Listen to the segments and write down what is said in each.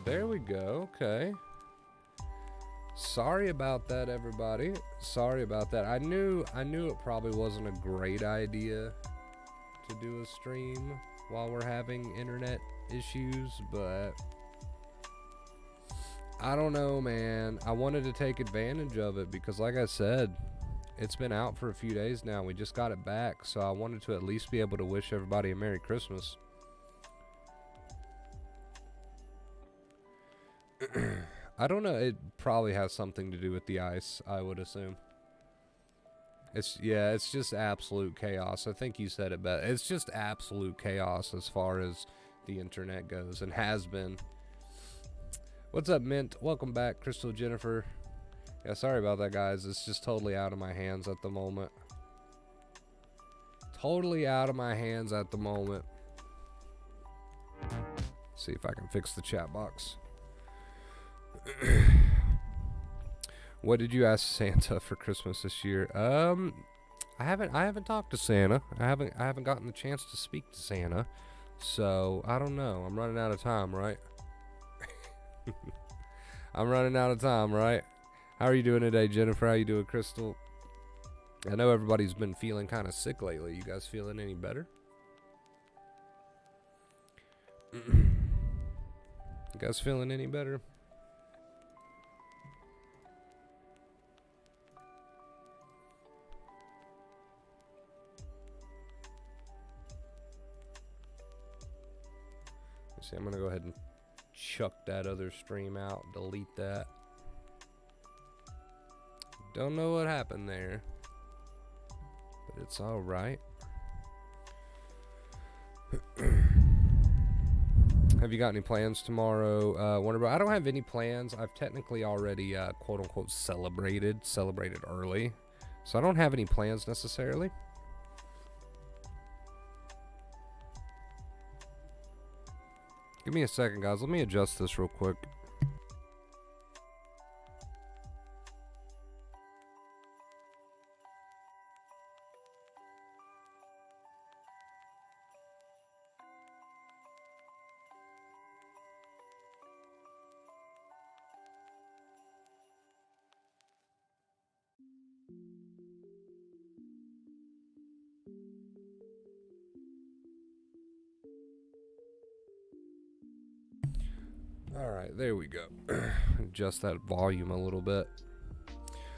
There we go. Okay. Sorry about that, everybody. Sorry about that. I knew it probably wasn't a great idea to do a stream while we're having internet issues, but I don't know, man. I wanted to take advantage of it because, like I said, it's been out for a few days now. We just got it back, so I wanted to at least be able to wish everybody a Merry Christmas. I don't know. It probably has something to do with the ice, I would assume. It's just absolute chaos. I think you said it best. It's just absolute chaos as far as the internet goes, and has been. What's up, Mint? Welcome back, Crystal Jennifer. Yeah, sorry about that, guys. It's just totally out of my hands at the moment. Totally out of my hands at the moment. See if I can fix the chat box. What did you ask Santa for Christmas this year? I haven't talked to Santa. I haven't gotten the chance to speak to Santa. So, I don't know. I'm running out of time, right? I'm running out of time, right? How are you doing today, Jennifer? How you doing, Crystal? I know everybody's been feeling kind of sick lately. You guys feeling any better? You guys feeling any better? Let's see, I'm gonna go ahead and chuck that other stream out, delete that. Don't know what happened there, but it's all right. Have you got any plans tomorrow, Wonder Bro? I don't have any plans. I've technically already, quote unquote, celebrated early, so I don't have any plans necessarily. Give me a second, guys. Let me adjust this real quick. Alright, there we go. Adjust that volume a little bit.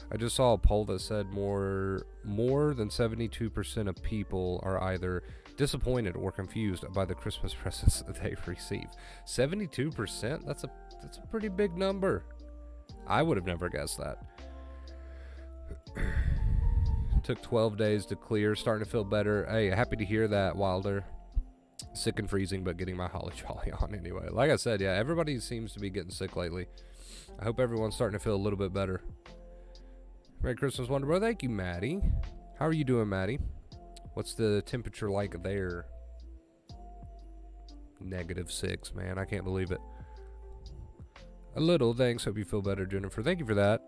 I just saw a poll that said more than 72% of people are either disappointed or confused by the Christmas presents that they receive. 72%? That's a pretty big number. I would have never guessed that. Took 12 days to clear, starting to feel better. Hey, happy to hear that, Wilder. Sick and freezing, but getting my holly jolly on anyway. Like I said, yeah, everybody seems to be getting sick lately. I hope everyone's starting to feel a little bit better. Merry Christmas, Wonder Bro. Thank you, Maddie. How are you doing, Maddie? What's the temperature like there? -6, man. I can't believe it. A little, thanks. Hope you feel better, Jennifer. Thank you for that.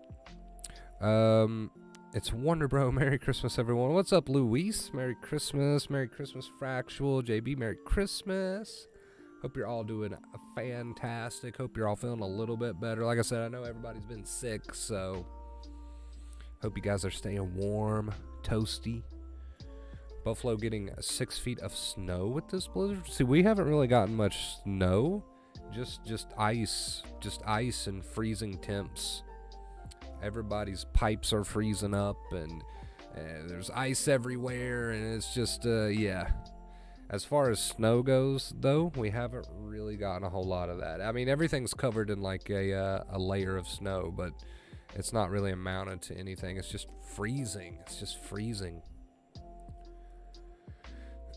It's Wonder Bro. Merry Christmas, everyone. What's up, Luis? Merry Christmas. Merry Christmas, Fractual. JB, Merry Christmas. Hope you're all doing fantastic. Hope you're all feeling a little bit better. Like I said, I know everybody's been sick, so hope you guys are staying warm, toasty. Buffalo getting 6 feet of snow with this blizzard. See, we haven't really gotten much snow. Just ice. Just ice and freezing temps. Everybody's pipes are freezing up, and there's ice everywhere, and it's just, yeah. As far as snow goes, though, we haven't really gotten a whole lot of that. I mean, everything's covered in, like, a layer of snow, but it's not really amounted to anything. It's just freezing. It's just freezing.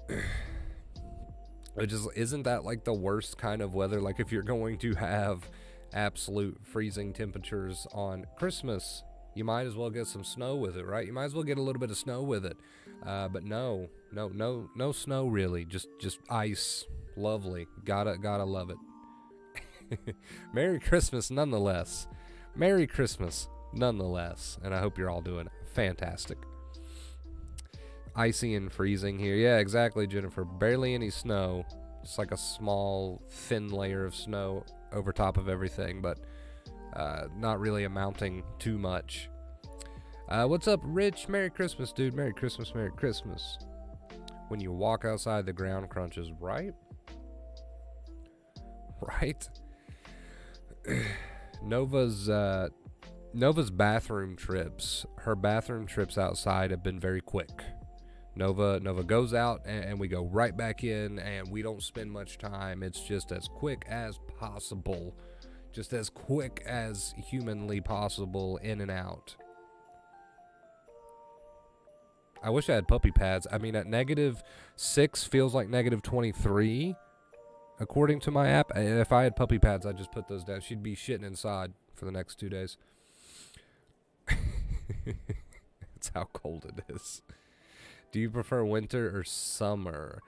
It just, isn't that, like, the worst kind of weather? Like, if you're going to have absolute freezing temperatures on Christmas, you might as well get some snow with it, right? You might as well get a little bit of snow with it. But no snow really. Just ice. Lovely. Gotta love it. Merry Christmas nonetheless. Merry Christmas nonetheless. And I hope you're all doing fantastic. Icy and freezing here. Yeah, exactly, Jennifer. Barely any snow. It's like a small, thin layer of snow over top of everything, but not really amounting too much. What's up, Rich? Merry Christmas, dude. Merry Christmas, Merry Christmas. When you walk outside, the ground crunches, right? Right? Nova's bathroom trips. Her bathroom trips outside have been very quick. Nova goes out and we go right back in, and we don't spend much time. It's just as quick as possible. Just as quick as humanly possible, in and out. I wish I had puppy pads. I mean, at -6 feels like -23, according to my app. And if I had puppy pads, I'd just put those down. She'd be shitting inside for the next 2 days. That's how cold it is. Do you prefer winter or summer?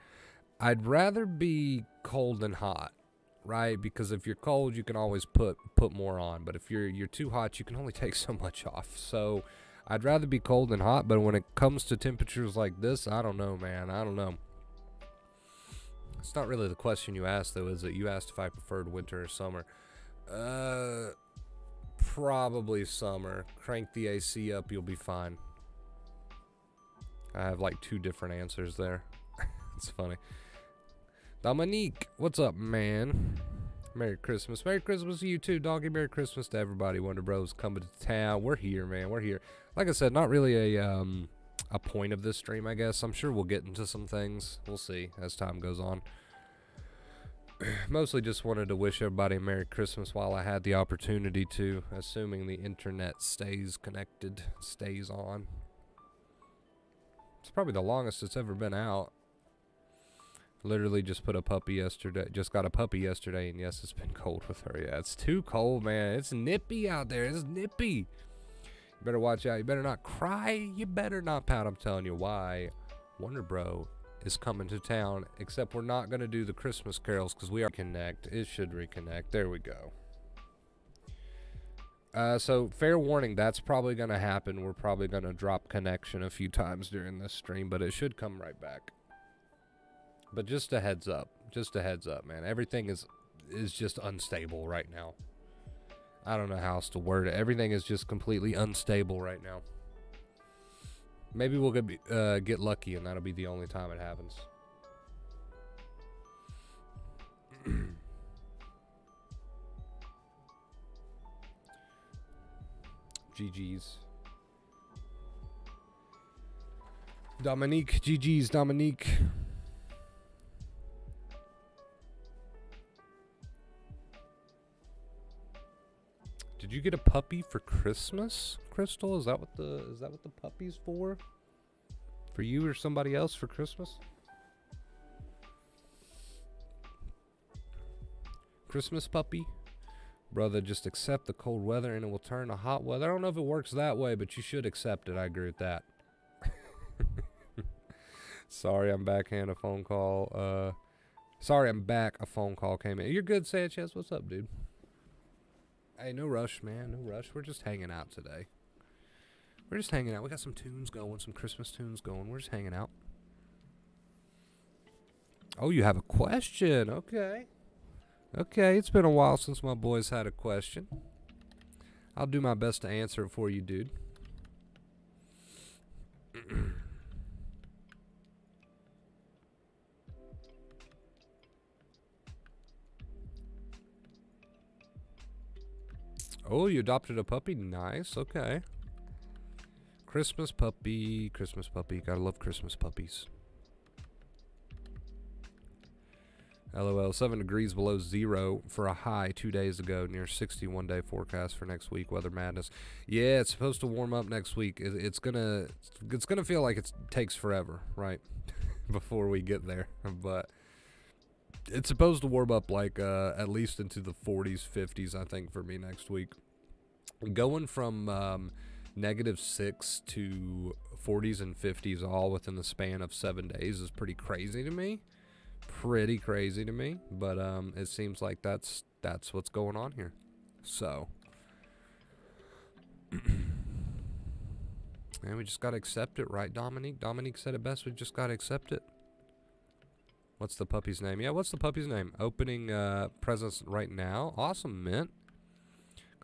I'd rather be cold than hot, right? Because if you're cold, you can always put more on. But if you're too hot, you can only take so much off. So I'd rather be cold than hot. But when it comes to temperatures like this, I don't know, man. I don't know. It's not really the question you asked, though, is it? You asked if I preferred winter or summer. Probably summer. Crank the AC up, you'll be fine. I have like 2 different answers there. It's funny. Dominique, what's up, man? Merry Christmas. Merry Christmas to you too, doggy. Merry Christmas to everybody. Wonder Bros coming to town. We're here, man. We're here. Like I said, not really a point of this stream, I guess. I'm sure we'll get into some things. We'll see as time goes on. Mostly just wanted to wish everybody a Merry Christmas while I had the opportunity to, assuming the internet stays connected, stays on. It's probably the longest it's ever been out. Literally just put a puppy yesterday. Just got a puppy yesterday, and yes, it's been cold with her. Yeah, it's too cold, man. It's nippy out there. It's nippy. You better watch out. You better not cry. You better not pout. I'm telling you why. Wonder Bro is coming to town, except we're not going to do the Christmas carols because we are reconnect. It should reconnect. There we go. So fair warning, that's probably going to happen. We're probably going to drop connection a few times during this stream, but it should come right back. But just a heads up. Just a heads up, man. Everything is just unstable right now. I don't know how else to word it. Everything is just completely unstable right now. Maybe we'll get lucky, and that'll be the only time it happens. GG's. Dominique, GG's, Dominique. Did you get a puppy for Christmas, Crystal? Is that what the puppy's for? For you or somebody else for Christmas? Christmas puppy? Brother, just accept the cold weather and it will turn to hot weather. I don't know if it works that way, but you should accept it. I agree with that. Sorry, I'm backhand a phone call. Sorry, I'm back. A phone call came in. You're good, Sanchez. What's up, dude? Hey, no rush, man. No rush. We're just hanging out today. We're just hanging out. We got some tunes going, some Christmas tunes going. We're just hanging out. Oh, you have a question. Okay. Okay, it's been a while since my boys had a question. I'll do my best to answer it for you, dude. Oh, you adopted a puppy? Nice, okay. Christmas puppy, Christmas puppy. Gotta love Christmas puppies. LOL, 7 degrees below zero for a high 2 days ago, near 61-day forecast for next week. Weather madness. Yeah, it's supposed to warm up next week. It's gonna feel like it takes forever, right? Before we get there, but it's supposed to warm up like at least into the 40s, 50s, I think, for me next week. Going from -6 to 40s and 50s all within the span of 7 days is pretty crazy to me. Pretty crazy to me, but it seems like that's what's going on here. So, and we just gotta accept it, right, Dominique? Dominique said it best. We just gotta accept it. What's the puppy's name? Yeah, what's the puppy's name? Opening presents right now. Awesome, Mint.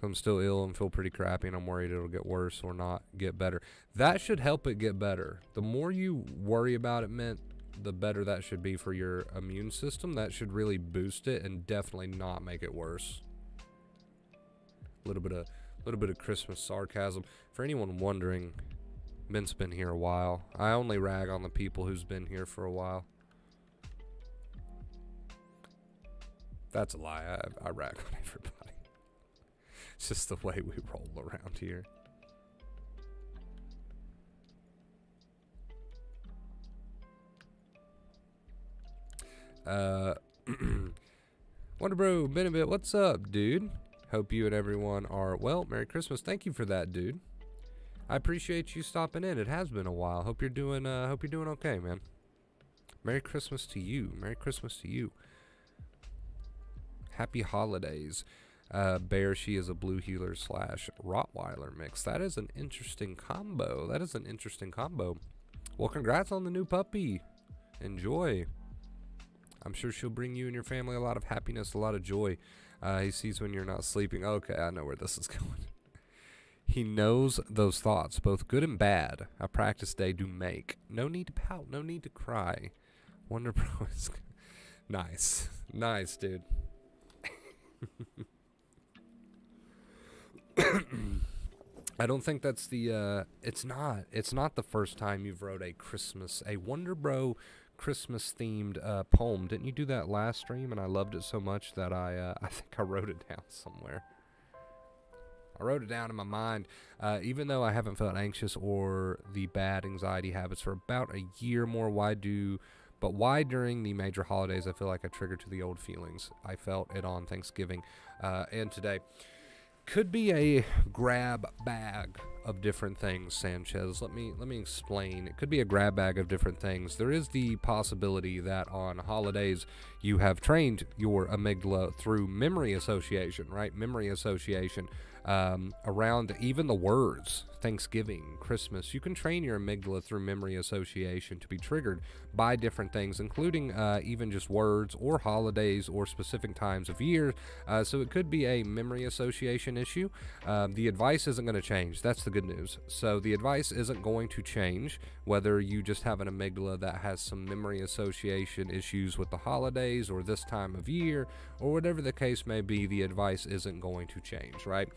I'm still ill and feel pretty crappy, and I'm worried it'll get worse or not get better. That should help it get better. The more you worry about it, Mint, the better that should be for your immune system. That should really boost it and definitely not make it worse. A little bit of Christmas sarcasm. For anyone wondering, Mint's been here a while. I only rag on the people who's been here for a while. That's a lie. I rag on everybody. It's just the way we roll around here. Wonder Bro, been a bit. What's up, dude? Hope you and everyone are well. Merry Christmas. Thank you for that, dude. I appreciate you stopping in. It has been a while. Hope you're doing okay, man. Merry Christmas to you. Merry Christmas to you. Happy holidays. Bear, she is a blue heeler / Rottweiler mix. That is an interesting combo. Well, congrats on the new puppy. Enjoy. I'm sure she'll bring you and your family a lot of happiness, a lot of joy. He sees when you're not sleeping. Okay, I know where this is going. He knows those thoughts, both good and bad. A practice day do make. No need to pout. No need to cry. Wonder Bro is nice. Nice, dude. I don't think that's the it's not the first time you've wrote a Wonder Bro Christmas themed poem. Didn't you do that last stream? And I loved it so much that I think I wrote it down somewhere. I wrote it down in my mind. Even though I haven't felt anxious or the bad anxiety habits for about a year more, why during the major holidays I feel like I triggered to the old feelings? I felt it on Thanksgiving and today. Could be a grab bag of different things, Sanchez. Let me explain. It could be a grab bag of different things. There is the possibility that on holidays you have trained your amygdala through memory association, right? Memory association around even the words Thanksgiving, Christmas. You can train your amygdala through memory association to be triggered by different things, including even just words or holidays or specific times of year. So it could be a memory association issue. The advice isn't going to change. That's the good news. So the advice isn't going to change whether you just have an amygdala that has some memory association issues with the holidays or this time of year or whatever the case may be. The advice isn't going to change, right?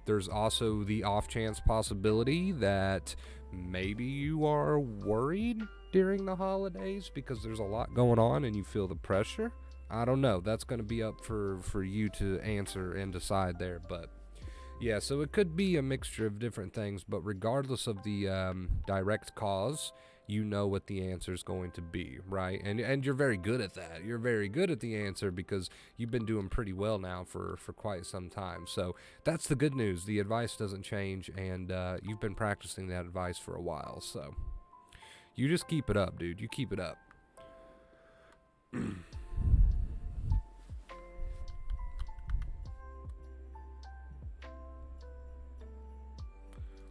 There's also the off chance possibility that maybe you are worried during the holidays because there's a lot going on and you feel the pressure. I don't know. That's going to be up for you to answer and decide there. But yeah, so it could be a mixture of different things. But regardless of the direct cause, you know what the answer is going to be, right? And you're very good at that. You're very good at the answer because you've been doing pretty well now for quite some time. So that's the good news. The advice doesn't change, and you've been practicing that advice for a while. So you just keep it up, dude. You keep it up.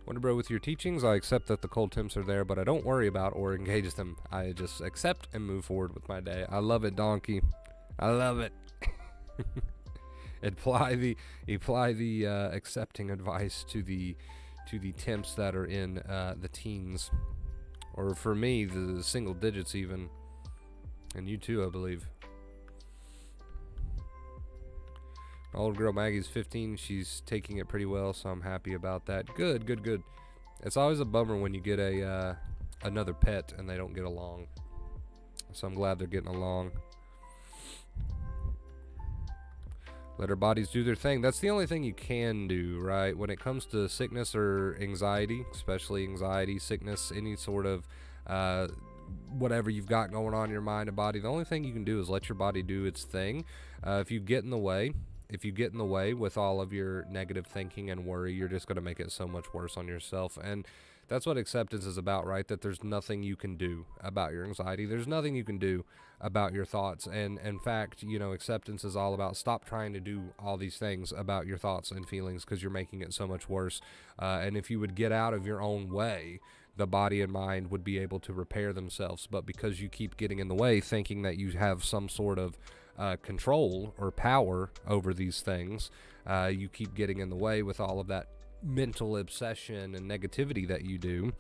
Wonder Bro, with your teachings, I accept that the cold temps are there, but I don't worry about or engage them. I just accept and move forward with my day. I love it, Donkey. I love it. apply the accepting advice to the temps that are in the teens, or for me, the single digits even, and you too, I believe. My old girl Maggie's 15. She's taking it pretty well, so I'm happy about that. Good. It's always a bummer when you get another pet and they don't get along. So I'm glad they're getting along. Let our bodies do their thing. That's the only thing you can do, right? When it comes to sickness or anxiety, especially anxiety, sickness, any sort of whatever you've got going on in your mind and body, the only thing you can do is let your body do its thing. If you get in the way with all of your negative thinking and worry, you're just going to make it so much worse on yourself. And that's what acceptance is about, right? That there's nothing you can do about your anxiety. There's nothing you can do about your thoughts. And in fact, acceptance is all about stop trying to do all these things about your thoughts and feelings because you're making it so much worse. And if you would get out of your own way, the body and mind would be able to repair themselves. But because you keep getting in the way, thinking that you have some sort of control or power over these things, you keep getting in the way with all of that mental obsession and negativity that you do.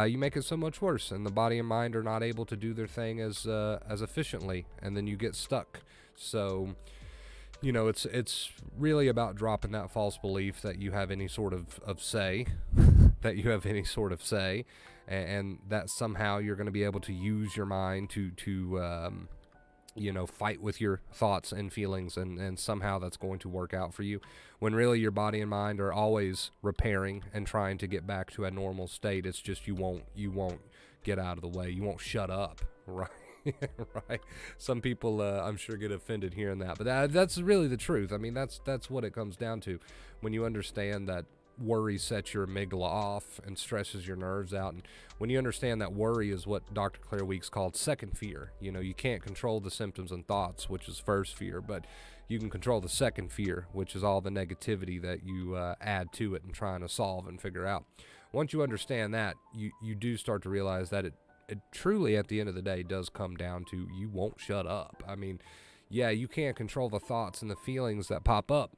You make it so much worse, and the body and mind are not able to do their thing as efficiently, and then you get stuck. So, you know, it's really about dropping that false belief that you have any sort of say, that you have any sort of say, and that somehow you're going to be able to use your mind to you know, fight with your thoughts and feelings, and somehow that's going to work out for you, when really your body and mind are always repairing and trying to get back to a normal state. It's just you won't get out of the way. You won't shut up, right? Right. Some people, I'm sure, get offended hearing that, but that's really the truth. I mean, that's what it comes down to. When you understand that worry sets your amygdala off and stresses your nerves out, and when you understand that worry is what Dr. Claire Weeks called second fear. You know, you can't control the symptoms and thoughts, which is first fear, but you can control the second fear, which is all the negativity that you add to it and trying to solve and figure out. Once you understand that, you do start to realize that it truly, at the end of the day, does come down to you won't shut up. I mean, yeah, you can't control the thoughts and the feelings that pop up,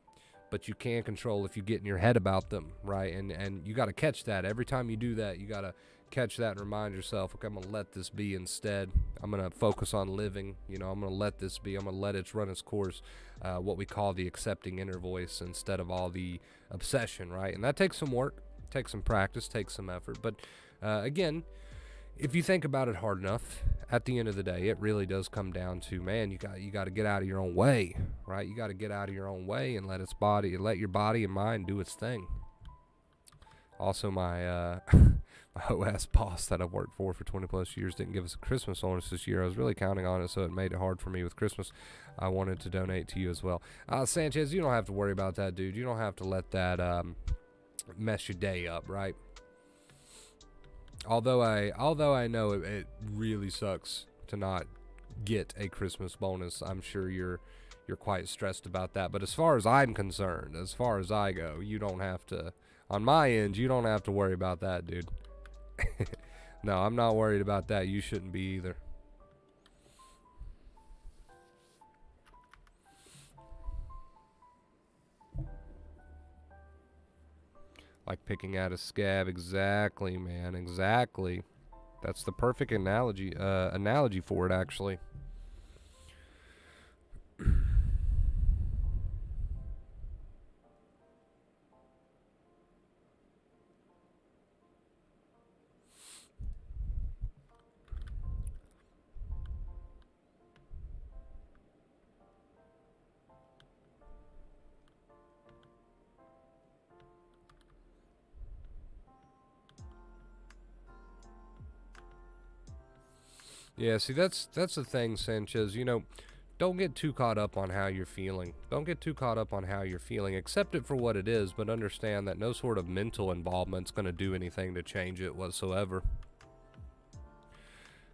but you can control if you get in your head about them, right? And you got to catch that. Every time you do that, you got to catch that and remind yourself, okay, I'm going to let this be instead. I'm going to focus on living. You know, I'm going to let this be. I'm going to let it run its course, what we call the accepting inner voice, instead of all the obsession, right? And that takes some work, takes some practice, takes some effort. But again, if you think about it hard enough, at the end of the day, it really does come down to, man, you got to get out of your own way, right? You got to get out of your own way and let your body and mind do its thing. Also, my my OS boss that I've worked for 20 plus years didn't give us a Christmas bonus this year. I was really counting on it, so it made it hard for me with Christmas. I wanted to donate to you as well. Sanchez, you don't have to worry about that, dude. You don't have to let that mess your day up, right? Although I know it really sucks to not get a Christmas bonus. I'm sure you're quite stressed about that. But as far as I'm concerned, as far as I go, you don't have to, on my end, you don't have to worry about that, dude. No, I'm not worried about that. You shouldn't be either. Like picking out a scab. Exactly, man. Exactly. That's the perfect analogy for it, actually. Yeah, see, that's the thing, Sanchez. You know, don't get too caught up on how you're feeling. Don't get too caught up on how you're feeling. Accept it for what it is, but understand that no sort of mental involvement's going to do anything to change it whatsoever.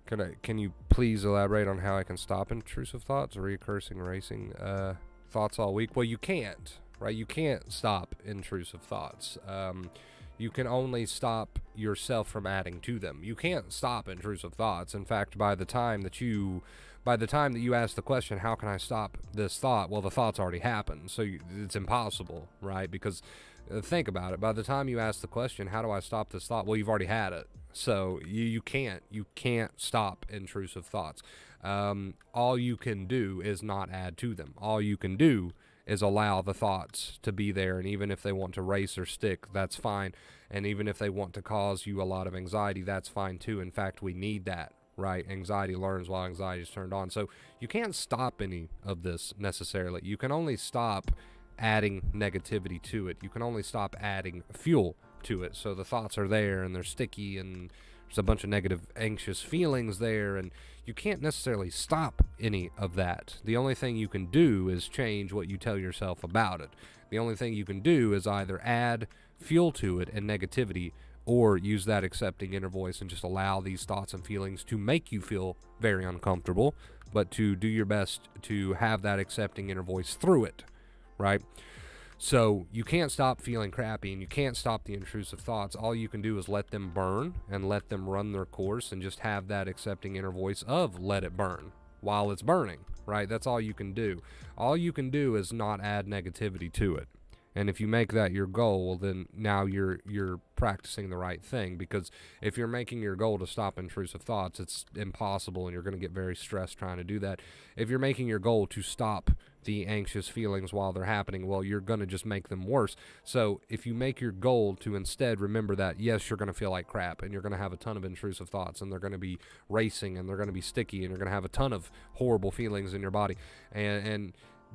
Can you please elaborate on how I can stop intrusive thoughts, reoccurring, racing thoughts all week? Well, you can't, right? You can't stop intrusive thoughts. You can only stop yourself from adding to them. You can't stop intrusive thoughts. In fact, by the time that you ask the question, how can I stop this thought? Well, the thought's already happened. So it's impossible, right? Because think about it. By the time you ask the question, how do I stop this thought? Well, you've already had it. So you can't stop intrusive thoughts. All you can do is not add to them. All you can do is allow the thoughts to be there, and even if they want to race or stick, that's fine. And even if they want to cause you a lot of anxiety, that's fine too. In fact, we need that, right? Anxiety learns while anxiety is turned on. So you can't stop any of this necessarily. You can only stop adding negativity to it. You can only stop adding fuel to it. So the thoughts are there and they're sticky, and there's a bunch of negative, anxious feelings there, and you can't necessarily stop any of that. The only thing you can do is change what you tell yourself about it. The only thing you can do is either add fuel to it and negativity, or use that accepting inner voice and just allow these thoughts and feelings to make you feel very uncomfortable, but to do your best to have that accepting inner voice through it, right? So you can't stop feeling crappy, and you can't stop the intrusive thoughts. All you can do is let them burn and let them run their course, and just have that accepting inner voice of let it burn while it's burning, right? That's all you can do. All you can do is not add negativity to it. And if you make that your goal, well, then now you're practicing the right thing. Because if you're making your goal to stop intrusive thoughts, it's impossible, and you're going to get very stressed trying to do that. If you're making your goal to stop the anxious feelings while they're happening, well, you're going to just make them worse. So if you make your goal to instead remember that, yes, you're going to feel like crap, and you're going to have a ton of intrusive thoughts, and they're going to be racing, and they're going to be sticky, and you're going to have a ton of horrible feelings in your body.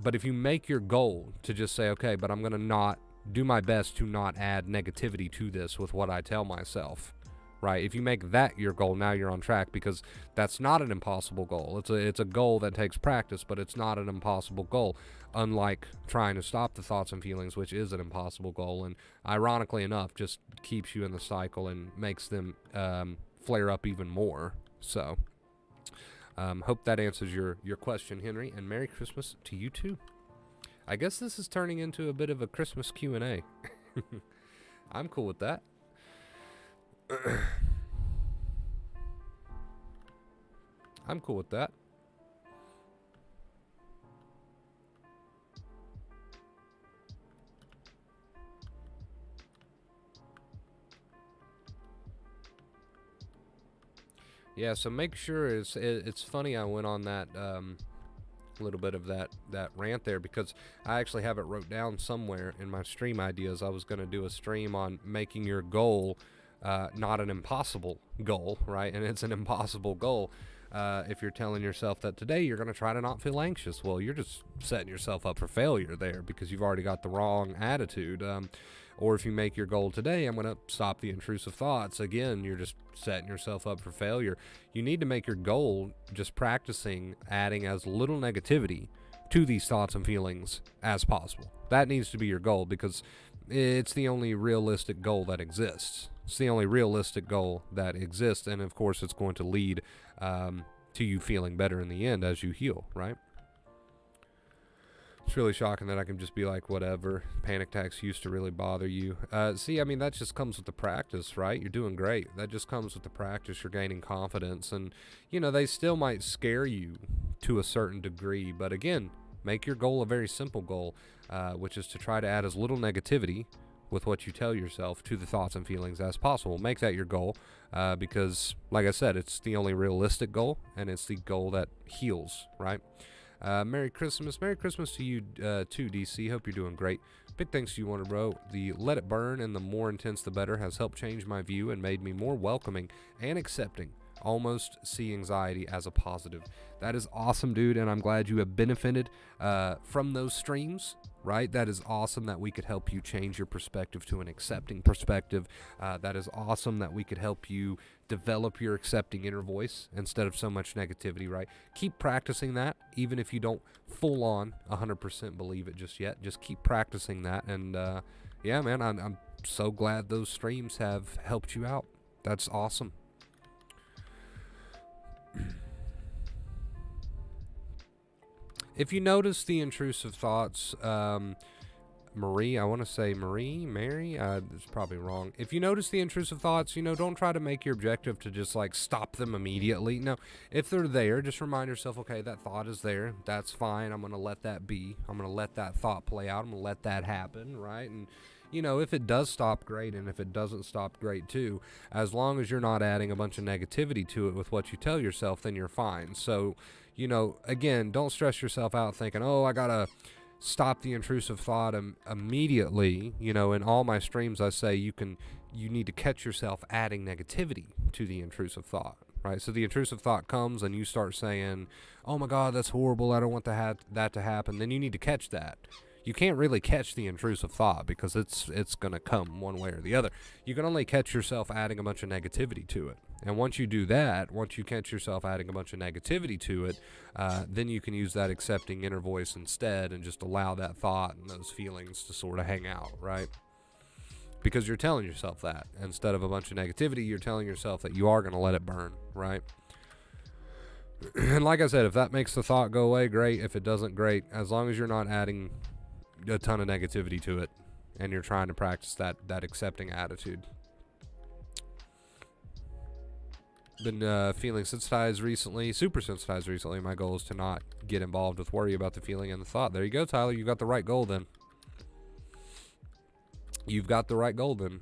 But if you make your goal to just say, okay, but I'm going to not do my best to not add negativity to this with what I tell myself, right? If you make that your goal, now you're on track, because that's not an impossible goal. It's a goal that takes practice, but it's not an impossible goal, unlike trying to stop the thoughts and feelings, which is an impossible goal, and ironically enough, just keeps you in the cycle and makes them flare up even more. So hope that answers your question, Henry, and Merry Christmas to you too. I guess this is turning into a bit of a Christmas Q&A. I'm cool with that. I'm cool with that. Yeah, so make sure it's funny I went on that little bit of that rant there, because I actually have it wrote down somewhere in my stream ideas. I was going to do a stream on making your goal not an impossible goal, right? And it's an impossible goal if you're telling yourself that today you're going to try to not feel anxious. Well, you're just setting yourself up for failure there, because you've already got the wrong attitude. Or if you make your goal today, I'm going to stop the intrusive thoughts. Again, you're just setting yourself up for failure. You need to make your goal just practicing adding as little negativity to these thoughts and feelings as possible. That needs to be your goal, because it's the only realistic goal that exists. It's the only realistic goal that exists, and of course it's going to lead to you feeling better in the end as you heal, right? It's really shocking that I can just be like, whatever, panic attacks used to really bother you. See, I mean, that just comes with the practice, right? You're doing great. That just comes with the practice. You're gaining confidence. And, you know, they still might scare you to a certain degree. But again, make your goal a very simple goal, which is to try to add as little negativity with what you tell yourself to the thoughts and feelings as possible. Make that your goal, because, like I said, it's the only realistic goal, and it's the goal that heals, right? Merry Christmas. Merry Christmas to you, too, DC. Hope you're doing great. Big thanks to you, Warner Bro. The Let It Burn and the More Intense the Better has helped change my view and made me more welcoming and accepting. Almost see anxiety as a positive. That is awesome, dude, and I'm glad you have benefited from those streams, right? That is awesome that we could help you change your perspective to an accepting perspective. That is awesome that we could help you develop your accepting inner voice instead of so much negativity, right? Keep practicing that, even if you don't full on 100% believe it just yet. Just keep practicing that, and yeah, man, I'm so glad those streams have helped you out. That's awesome. If you notice the intrusive thoughts, Marie, I want to say Mary, it's probably wrong. If you notice the intrusive thoughts, don't try to make your objective to just like stop them immediately. No, if they're there, just remind yourself, okay, that thought is there. That's fine. I'm going to let that be. I'm going to let that thought play out. I'm going to let that happen, right? And if it does stop, great, and if it doesn't stop, great too. As long as you're not adding a bunch of negativity to it with what you tell yourself, then you're fine. So, again, don't stress yourself out thinking, oh, I gotta stop the intrusive thought immediately. In all my streams, I say you need to catch yourself adding negativity to the intrusive thought, right? So the intrusive thought comes and you start saying, oh my God, that's horrible. I don't want that to happen. Then you need to catch that. You can't really catch the intrusive thought because it's going to come one way or the other. You can only catch yourself adding a bunch of negativity to it. And once you do that, once you catch yourself adding a bunch of negativity to it, then you can use that accepting inner voice instead and just allow that thought and those feelings to sort of hang out, right? Because you're telling yourself that. Instead of a bunch of negativity, you're telling yourself that you are going to let it burn, right? And like I said, if that makes the thought go away, great. If it doesn't, great. As long as you're not adding a ton of negativity to it, and you're trying to practice that accepting attitude. Been feeling sensitized recently, super sensitized recently. My goal is to not get involved with worry about the feeling and the thought. There you go, Tyler. You got the right goal then. You've got the right goal then.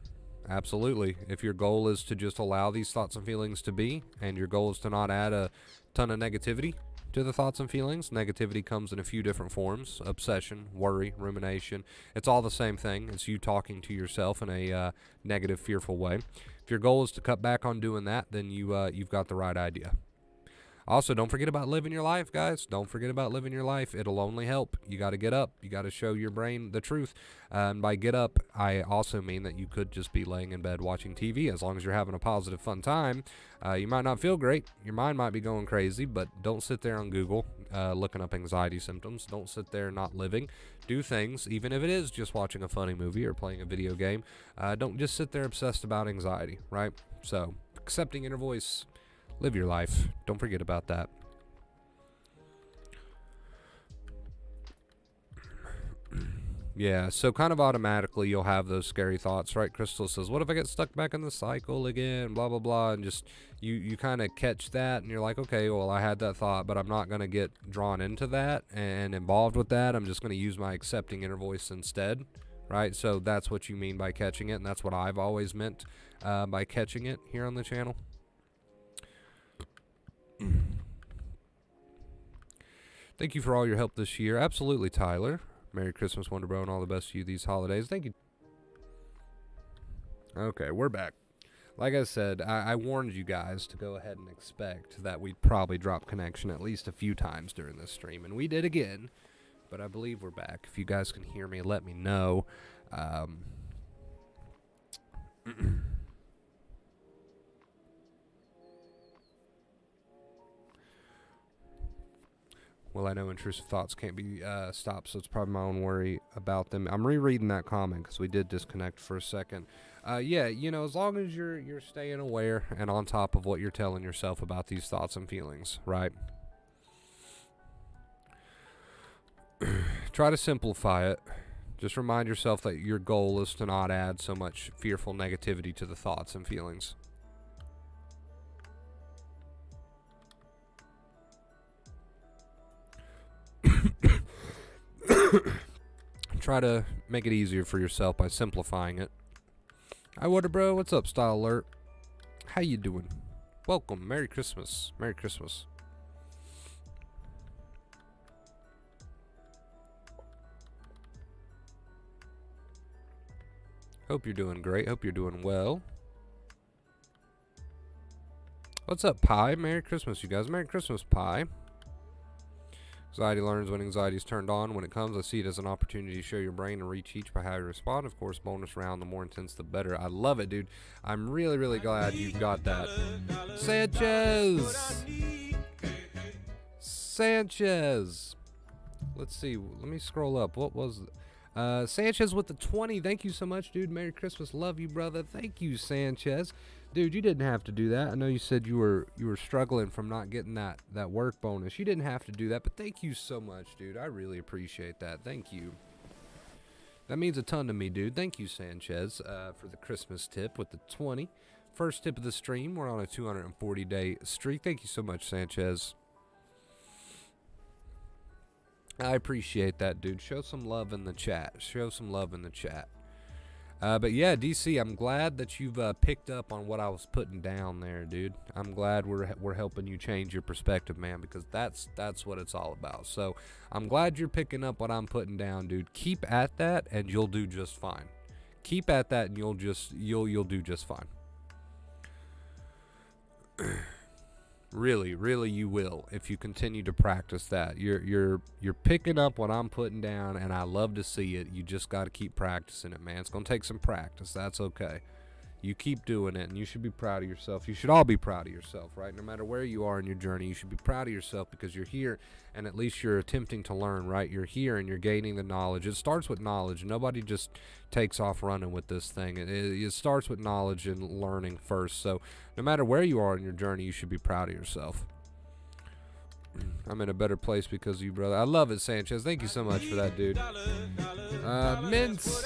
Absolutely. If your goal is to just allow these thoughts and feelings to be, and your goal is to not add a ton of negativity to the thoughts and feelings, negativity comes in a few different forms: obsession, worry, rumination. It's all the same thing. It's you talking to yourself in a negative, fearful way. If your goal is to cut back on doing that, then you've got the right idea. Also, don't forget about living your life, guys. Don't forget about living your life. It'll only help. You got to get up. You got to show your brain the truth. And by get up, I also mean that you could just be laying in bed watching TV. As long as you're having a positive, fun time, you might not feel great. Your mind might be going crazy, but don't sit there on Google looking up anxiety symptoms. Don't sit there not living. Do things, even if it is just watching a funny movie or playing a video game. Don't just sit there obsessed about anxiety, right? So, accepting inner voice. Live your life. Don't forget about that. Yeah, so kind of automatically you'll have those scary thoughts, right? Crystal says, what if I get stuck back in the cycle again, blah, blah, blah, and just you kind of catch that, and you're like, okay, well, I had that thought, but I'm not going to get drawn into that and involved with that. I'm just going to use my accepting inner voice instead, right? So that's what you mean by catching it, and that's what I've always meant by catching it here on the channel. Thank you for all your help this year. Absolutely, Tyler. Merry Christmas, Wonder Bro, and all the best to you these holidays. Thank you. Okay, we're back. Like I said, I warned you guys to go ahead and expect that we'd probably drop connection at least a few times during this stream, and we did again, but I believe we're back. If you guys can hear me, let me know. Well, I know intrusive thoughts can't be stopped, so it's probably my own worry about them. I'm rereading that comment because we did disconnect for a second. Yeah, you know, as long as you're staying aware and on top of what you're telling yourself about these thoughts and feelings, right? Try to simplify it. Just remind yourself that your goal is to not add so much fearful negativity to the thoughts and feelings. Try to make it easier for yourself by simplifying it. Hi, Wonder Bro. What's up, Style Alert? How you doing? Welcome. Merry Christmas. Merry Christmas. Hope you're doing great. Hope you're doing well. What's up, Pie? Merry Christmas, you guys. Merry Christmas, Pie. Anxiety learns when anxiety is turned on. When it comes, I see it as an opportunity to show your brain and reach each by how you respond. Of course, bonus round, the more intense, the better. I love it, dude. I'm really, really glad you've got that. Sanchez! Sanchez! Let's see. Let me scroll up. What was Sanchez with the 20. Thank you so much, dude. Merry Christmas. Love you, brother. Thank you, Sanchez. Dude, you didn't have to do that. I know you said you were struggling from not getting that work bonus. You didn't have to do that, but thank you so much, dude. I really appreciate that. Thank you. That means a ton to me, dude. Thank you, Sanchez, for the Christmas tip with the 20. First tip of the stream. We're on a 240-day streak. Thank you so much, Sanchez. I appreciate that, dude. Show some love in the chat. Show some love in the chat. But yeah, DC, I'm glad that you've picked up on what I was putting down there, dude. I'm glad we're helping you change your perspective, man, because that's what it's all about. So I'm glad you're picking up what I'm putting down, dude. Keep at that, and you'll do just fine. Keep at that, and you'll do just fine. Really, really, you will if you continue to practice that. You're picking up what I'm putting down, and I love to see it. You just got to keep practicing it, man. It's gonna take some practice. That's okay. You keep doing it, and you should be proud of yourself. You should all be proud of yourself, right? No matter where you are in your journey, you should be proud of yourself because you're here, and at least you're attempting to learn, right? You're here, and you're gaining the knowledge. It starts with knowledge. Nobody just takes off running with this thing. It starts with knowledge and learning first. So no matter where you are in your journey, you should be proud of yourself. I'm in a better place because of you, brother. I love it, Sanchez. Thank you so much for that, dude. Mints.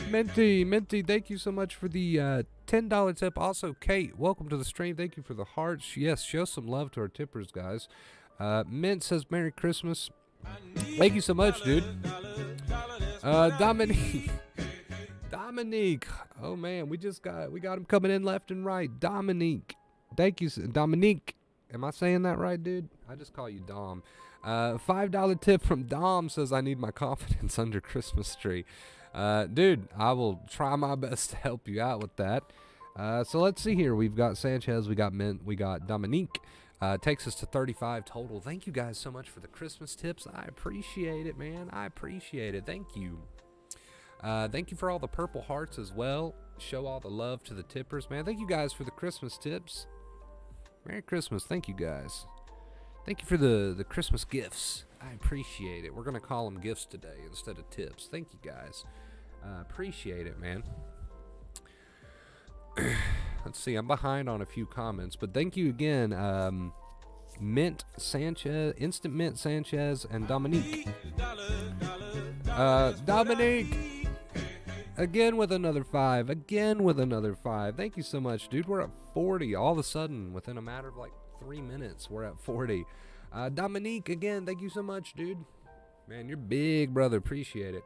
Minty, thank you so much for the $10 tip. Also, Kate, welcome to the stream. Thank you for the hearts. Yes, show some love to our tippers, guys. Mint says Merry Christmas. Thank you so much, dude. Dominique. Dominique. Oh man, we got him coming in left and right. Dominique. Thank you, Dominique. Am I saying that right, dude? I just call you Dom. $5 tip from Dom says I need my confidence under Christmas tree. Dude, I will try my best to help you out with that. So let's see here. We've got Sanchez, we got Mint, we got Dominique. Takes us to 35 total. Thank you guys so much for the Christmas tips. I appreciate it, man. I appreciate it. Thank you. Thank you for all the purple hearts as well. Show all the love to the tippers, man. Thank you guys for the Christmas tips. Merry Christmas. Thank you guys. Thank you for the Christmas gifts. I appreciate it. We're going to call them gifts today instead of tips. Thank you guys. Appreciate it, man. Let's see. I'm behind on a few comments, but thank you again, Mint Sanchez, Instant Mint Sanchez, and Dominique. Dominique! Again with another 5. Again with another 5. Thank you so much, dude. We're at 40. All of a sudden, within a matter of like 3 minutes, we're at 40. Dominique, again, thank you so much, dude. Man, you're big, brother. Appreciate it.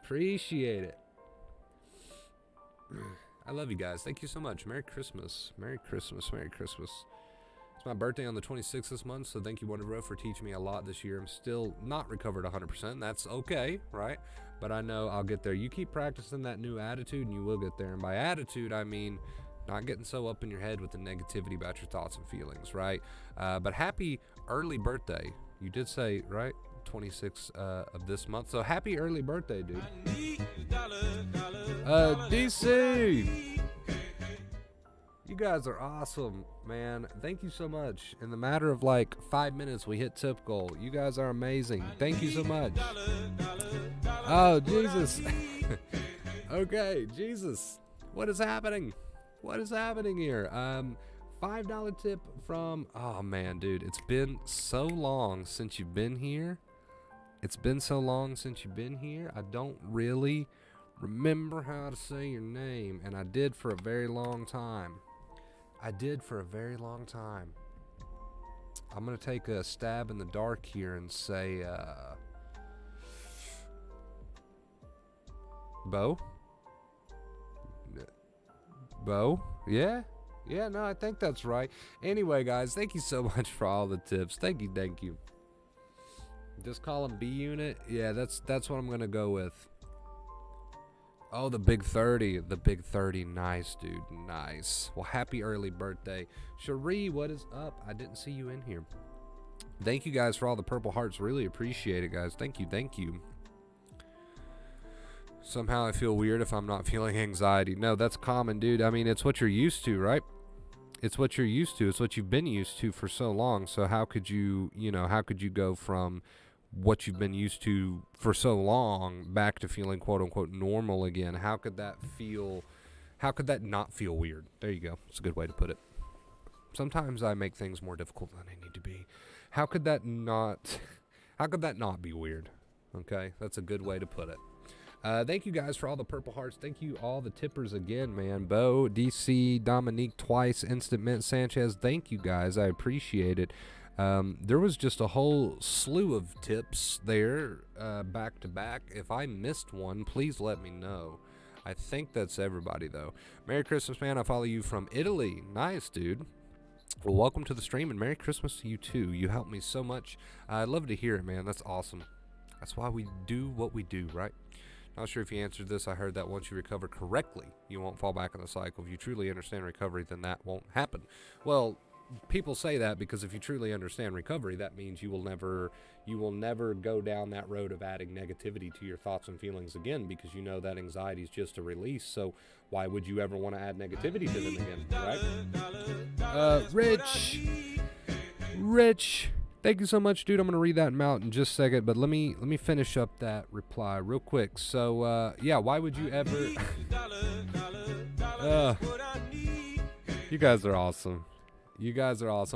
Appreciate it. I love you guys. Thank you so much. Merry Christmas. Merry Christmas. Merry Christmas. It's my birthday on the 26th this month, so thank you, Wonder Bro, for teaching me a lot this year. I'm still not recovered 100%. That's okay, right? But I know I'll get there. You keep practicing that new attitude, and you will get there. And by attitude, I mean not getting so up in your head with the negativity about your thoughts and feelings, right? But happy early birthday. You did say, right? 26th of this month. So happy early birthday, dude. DC! You guys are awesome, man. Thank you so much. In the matter of like 5 minutes, we hit tip goal. You guys are amazing. Thank you so much. Oh, Jesus. Okay, Jesus. What is happening? What is happening here? $5 tip from, oh man, dude, it's been so long since you've been here. It's been so long since you've been here. I don't really remember how to say your name, and I did for a very long time. I'm gonna take a stab in the dark here and say, Bo? Bo? Yeah? Yeah, no, I think that's right. Anyway, guys, thank you so much for all the tips. Thank you. Just call him B Unit. Yeah, that's what I'm gonna go with. Oh, the big 30. The big 30. Nice, dude. Nice. Well, happy early birthday. Cherie, what is up? I didn't see you in here. Thank you guys for all the purple hearts. Really appreciate it, guys. Thank you. Somehow I feel weird if I'm not feeling anxiety. No, that's common, dude. I mean, it's what you're used to, right? It's what you're used to. It's what you've been used to for so long. So how could you go from what you've been used to for so long back to feeling quote unquote normal again? How could that not feel weird? There you go. It's a good way to put it. Sometimes I make things more difficult than they need to be. How could that not be weird? Okay, that's a good way to put it. Thank you guys for all the purple hearts. Thank you all the tippers again, man. Bo, DC, Dominique twice, Instant Mint, Sanchez. Thank you guys. I appreciate it. There was just a whole slew of tips there, back to back. If I missed one, please let me know. I think that's everybody, though. Merry Christmas, man. I follow you from Italy. Nice, dude. Well, welcome to the stream, and Merry Christmas to you, too. You helped me so much. I'd love to hear it, man. That's awesome. That's why we do what we do, right? Not sure if you answered this. I heard that once you recover correctly, you won't fall back in the cycle. If you truly understand recovery, then that won't happen. Well, people say that because if you truly understand recovery, that means you will never go down that road of adding negativity to your thoughts and feelings again, because you know that anxiety is just a release. So why would you ever want to add negativity to them again, right? Rich. Thank you so much, dude. I'm going to read that out in just a second, but let me finish up that reply real quick. So, yeah, why would you ever... you guys are awesome.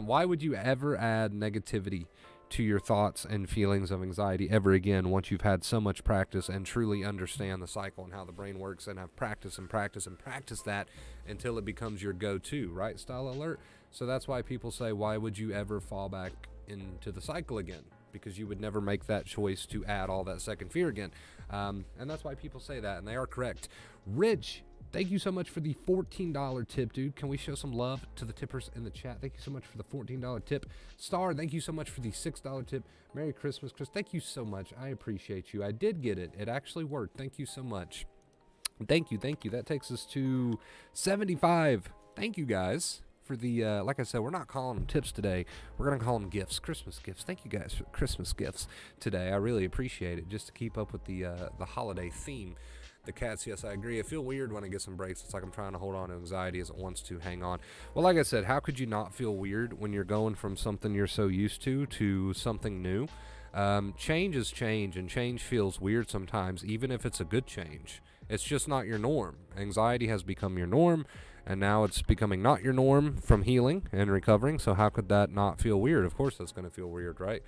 Why would you ever add negativity to your thoughts and feelings of anxiety ever again once you've had so much practice and truly understand the cycle and how the brain works and have practice and practice and practice that until it becomes your go-to, right? Style alert. So that's why people say, why would you ever fall back into the cycle again? Because you would never make that choice to add all that second fear again. And that's why people say that, and they are correct. Rich, thank you so much for the $14 tip, dude. Can we show some love to the tippers in the chat? Thank you so much for the $14 tip. Star, thank you so much for the $6 tip. Merry Christmas, Chris. Thank you so much. I appreciate you. I did get it. It actually worked. Thank you so much. Thank you. Thank you. That takes us to 75. Thank you, guys. For the, like I said, we're not calling them tips today. We're going to call them gifts, Christmas gifts. Thank you guys for Christmas gifts today. I really appreciate it, just to keep up with the holiday theme. The cats, yes, I agree. I feel weird when I get some breaks. It's like I'm trying to hold on to anxiety as it wants to hang on. Well, like I said, how could you not feel weird when you're going from something you're so used to something new? Change is change, and change feels weird sometimes, even if it's a good change. It's just not your norm. Anxiety has become your norm, and now it's becoming not your norm from healing and recovering. So how could that not feel weird? Of course that's going to feel weird, right?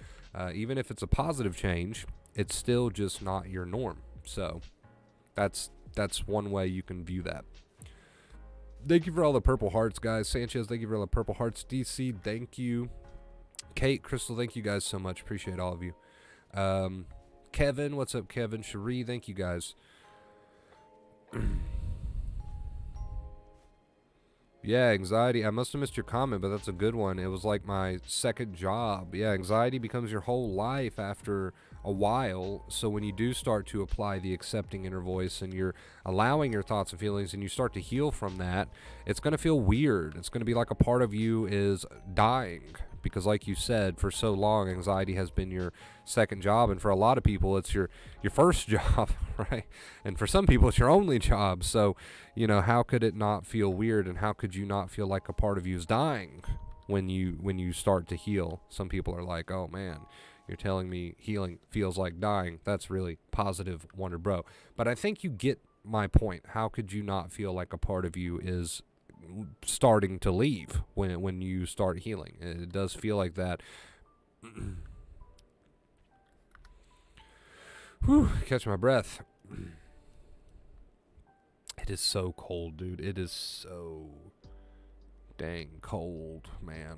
Even if it's a positive change, it's still just not your norm. So that's one way you can view that. Thank you for all the purple hearts, guys. Sanchez, thank you for all the purple hearts. DC, thank you. Kate, Crystal, thank you guys so much. Appreciate all of you. Kevin, what's up, Kevin? Cherie, thank you guys. Yeah, anxiety. I must have missed your comment, but that's a good one. It was like my second job. Yeah, anxiety becomes your whole life after a while. So when you do start to apply the accepting inner voice and you're allowing your thoughts and feelings and you start to heal from that, it's going to feel weird. It's going to be like a part of you is dying. Because like you said, for so long, anxiety has been your second job. And for a lot of people, it's your first job, right? And for some people, it's your only job. So, you know, how could it not feel weird? And how could you not feel like a part of you is dying when you start to heal? Some people are like, oh, man, you're telling me healing feels like dying. That's really positive, Wonder Bro. But I think you get my point. How could you not feel like a part of you is starting to leave when you start healing? It does feel like that. Whew, catch my breath. It is so cold, dude. It is so dang cold, man.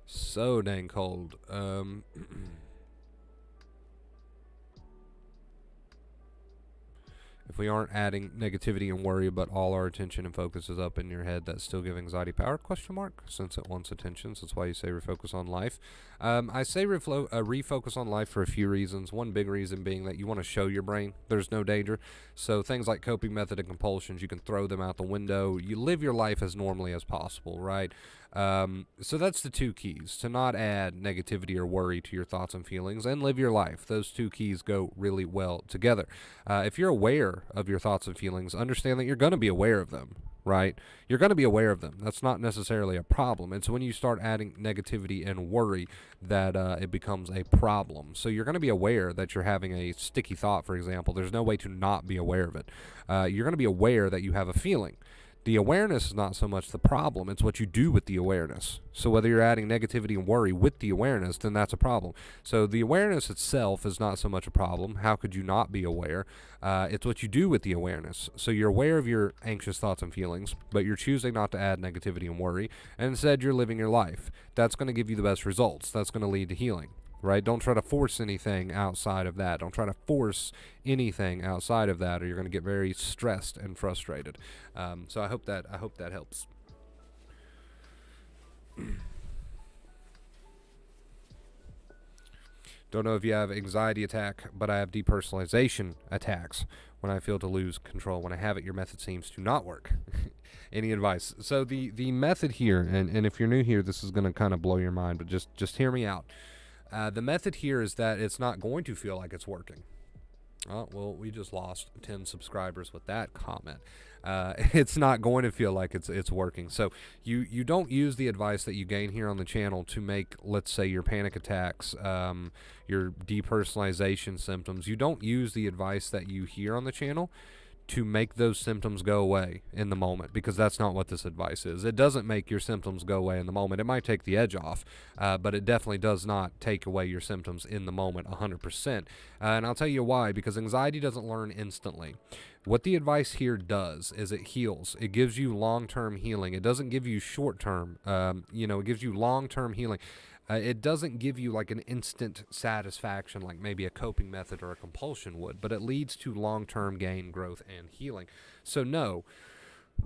So dang cold. If we aren't adding negativity and worry, but all our attention and focus is up in your head, that's still giving anxiety power? Question mark. Since it wants attention, so that's why you say refocus on life. I say refocus on life for a few reasons. One big reason being that you want to show your brain there's no danger. So things like coping method and compulsions, you can throw them out the window. You live your life as normally as possible, right? So that's the two keys: to not add negativity or worry to your thoughts and feelings, and live your life. Those two keys go really well together. If you're aware of your thoughts and feelings, understand that you're going to be aware of them, right? You're going to be aware of them. That's not necessarily a problem. It's when you start adding negativity and worry that it becomes a problem. So you're going to be aware that you're having a sticky thought, for example. There's no way to not be aware of it. You're going to be aware that you have a feeling. The awareness is not so much the problem, it's what you do with the awareness. So whether you're adding negativity and worry with the awareness, then that's a problem. So the awareness itself is not so much a problem. How could you not be aware? It's what you do with the awareness. So you're aware of your anxious thoughts and feelings, but you're choosing not to add negativity and worry, and instead you're living your life. That's going to give you the best results. That's going to lead to healing. Right? Don't try to force anything outside of that. Don't try to force anything outside of that, or you're going to get very stressed and frustrated. So I hope that helps. Don't know if you have anxiety attack, but I have depersonalization attacks when I feel to lose control. When I have it, your method seems to not work. Any advice? So the method here, and if you're new here, this is going to kind of blow your mind, but just hear me out. The method here is that it's not going to feel like it's working. Oh, well, we just lost 10 subscribers with that comment. It's not going to feel like it's working. So you don't use the advice that you gain here on the channel to make, let's say, your panic attacks, your depersonalization symptoms. You don't use the advice that you hear on the channel to make those symptoms go away in the moment, because that's not what this advice is. It doesn't make your symptoms go away in the moment. It might take the edge off, but it definitely does not take away your symptoms in the moment 100%. And I'll tell you why, because anxiety doesn't learn instantly. What the advice here does is it heals. It gives you long-term healing. It doesn't give you short-term, it gives you long-term healing. It doesn't give you like an instant satisfaction like maybe a coping method or a compulsion would, but it leads to long-term gain, growth, and healing. So no,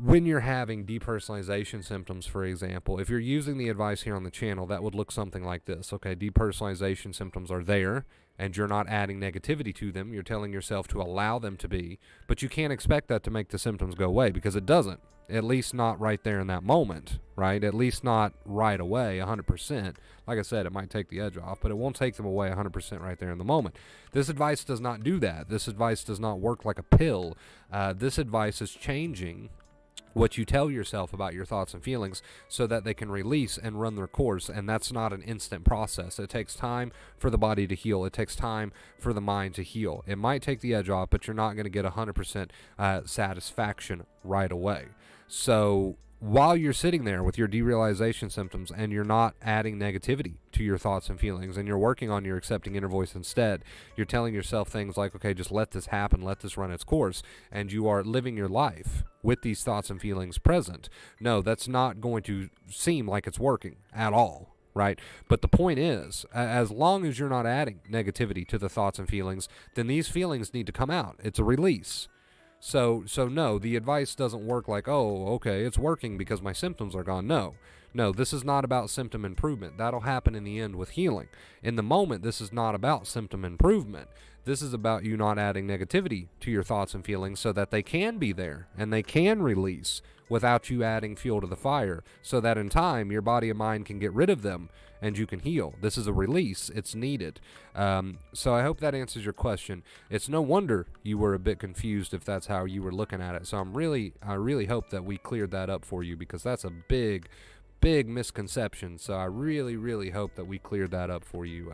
when you're having depersonalization symptoms, for example, if you're using the advice here on the channel, that would look something like this. Okay, depersonalization symptoms are there, and you're not adding negativity to them. You're telling yourself to allow them to be, but you can't expect that to make the symptoms go away, because it doesn't. At least not right there in that moment, right? At least not right away, 100%. Like I said, it might take the edge off, but it won't take them away 100% right there in the moment. This advice does not do that. This advice does not work like a pill. This advice is changing what you tell yourself about your thoughts and feelings so that they can release and run their course, and that's not an instant process. It takes time for the body to heal. It takes time for the mind to heal. It might take the edge off, but you're not going to get 100% satisfaction right away. So while you're sitting there with your derealization symptoms and you're not adding negativity to your thoughts and feelings, and you're working on your accepting inner voice instead, you're telling yourself things like, okay, just let this happen, let this run its course, and you are living your life with these thoughts and feelings present. No, that's not going to seem like it's working at all, right? But the point is, as long as you're not adding negativity to the thoughts and feelings, then these feelings need to come out. It's a release. So no, the advice doesn't work like, oh, okay, it's working because my symptoms are gone. No, this is not about symptom improvement. That'll happen in the end with healing. In the moment, this is not about symptom improvement. This is about you not adding negativity to your thoughts and feelings so that they can be there and they can release without you adding fuel to the fire, so that in time your body and mind can get rid of them and you can heal. This is a release. It's needed. So I hope that answers your question. It's no wonder you were a bit confused if that's how you were looking at it. So I really hope that we cleared that up for you, because that's a big misconception. So I really hope that we cleared that up for you.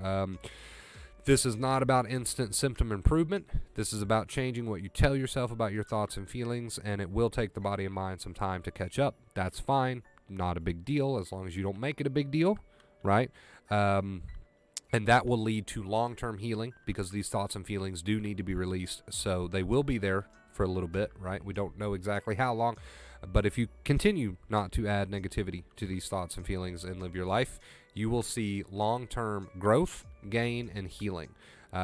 This is not about instant symptom improvement. This is about changing what you tell yourself about your thoughts and feelings, and it will take the body and mind some time to catch up. That's fine. Not a big deal, as long as you don't make it a big deal, right? And that will lead to long-term healing, because these thoughts and feelings do need to be released. So they will be there for a little bit, right? We don't know exactly how long, but if you continue not to add negativity to these thoughts and feelings and live your life, you will see long-term growth, gain, and healing.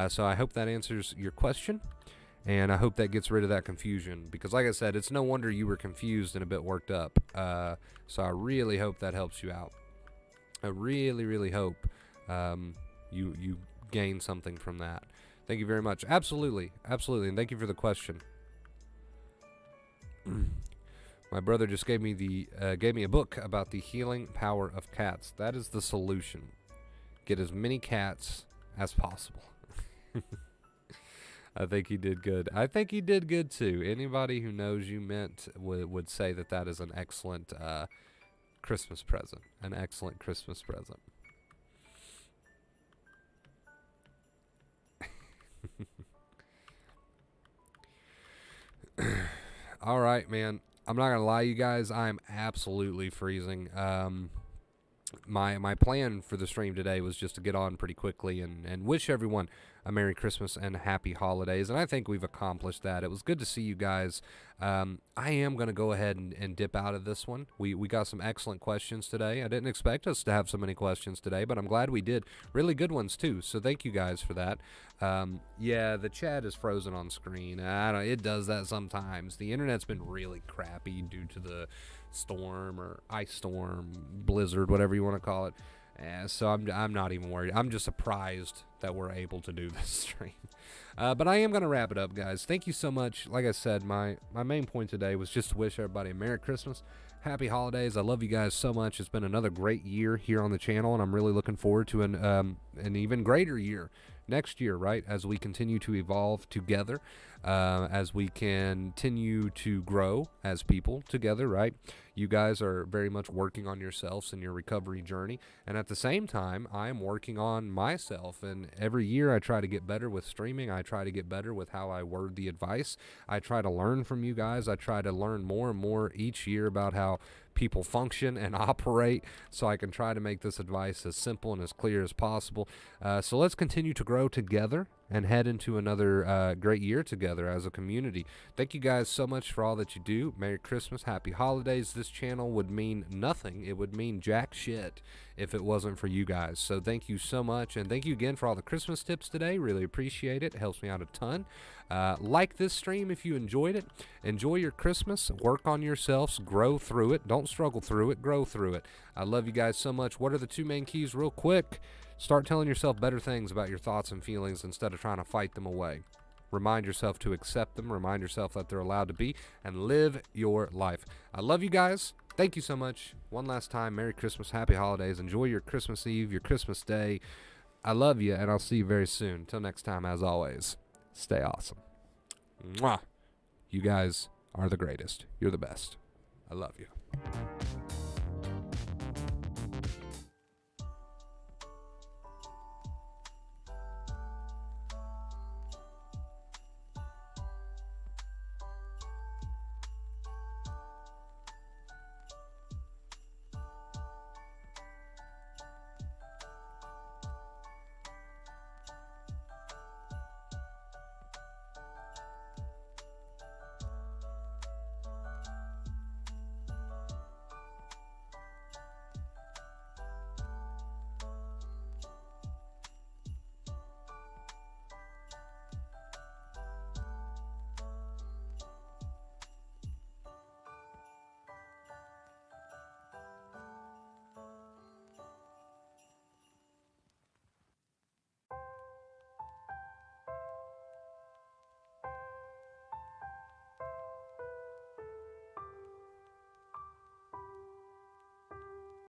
So I hope that answers your question, and I hope that gets rid of that confusion, because like I said, it's no wonder you were confused and a bit worked up. So I really hope that helps you out. I really hope you gain something from that. Thank you very much. Absolutely, and thank you for the question. My brother just gave me a book about the healing power of cats. That is the solution. Get as many cats as possible. I think he did good. I think he did good too. Anybody who knows you meant would say that is an excellent Christmas present. An excellent Christmas present. All right, man. I'm not gonna lie, you guys. I'm absolutely freezing. My plan for the stream today was just to get on pretty quickly and wish everyone a Merry Christmas and Happy Holidays, and I think we've accomplished that. It was good to see you guys. I am going to go ahead and dip out of this one. We got some excellent questions today. I didn't expect us to have so many questions today, but I'm glad we did. Really good ones, too, so thank you guys for that. Yeah, the chat is frozen on screen. It does that sometimes. The internet's been really crappy due to the storm or ice storm, blizzard, whatever you want to call it. So I'm not even worried. I'm just surprised that we're able to do this stream. But I am going to wrap it up, guys. Thank you so much. Like I said, my main point today was just to wish everybody a Merry Christmas, Happy Holidays. I love you guys so much. It's been another great year here on the channel, and I'm really looking forward to an even greater year next year, right? As we continue to evolve together, as we continue to grow as people together, right? You guys are very much working on yourselves in your recovery journey. And at the same time, I'm working on myself. And every year I try to get better with streaming. I try to get better with how I word the advice. I try to learn from you guys. I try to learn more and more each year about how people function and operate, so I can try to make this advice as simple and as clear as possible. So let's continue to grow together and head into another great year together as a community. Thank you guys so much for all that you do. Merry Christmas, happy holidays. This channel would mean nothing. It would mean jack shit if it wasn't for you guys. So thank you so much, and thank you again for all the Christmas tips today. Really appreciate it. It helps me out a ton. Like this stream if you enjoyed it. Enjoy your Christmas. Work on yourselves. Grow through it. Don't struggle through it. Grow through it. I love you guys so much. What are the 2 main keys real quick? Start telling yourself better things about your thoughts and feelings instead of trying to fight them away. Remind yourself to accept them. Remind yourself that they're allowed to be, and live your life. I love you guys. Thank you so much. One last time, Merry Christmas, Happy Holidays. Enjoy your Christmas Eve, your Christmas Day. I love you, and I'll see you very soon. Until next time, as always, stay awesome. Mwah. You guys are the greatest. You're the best. I love you.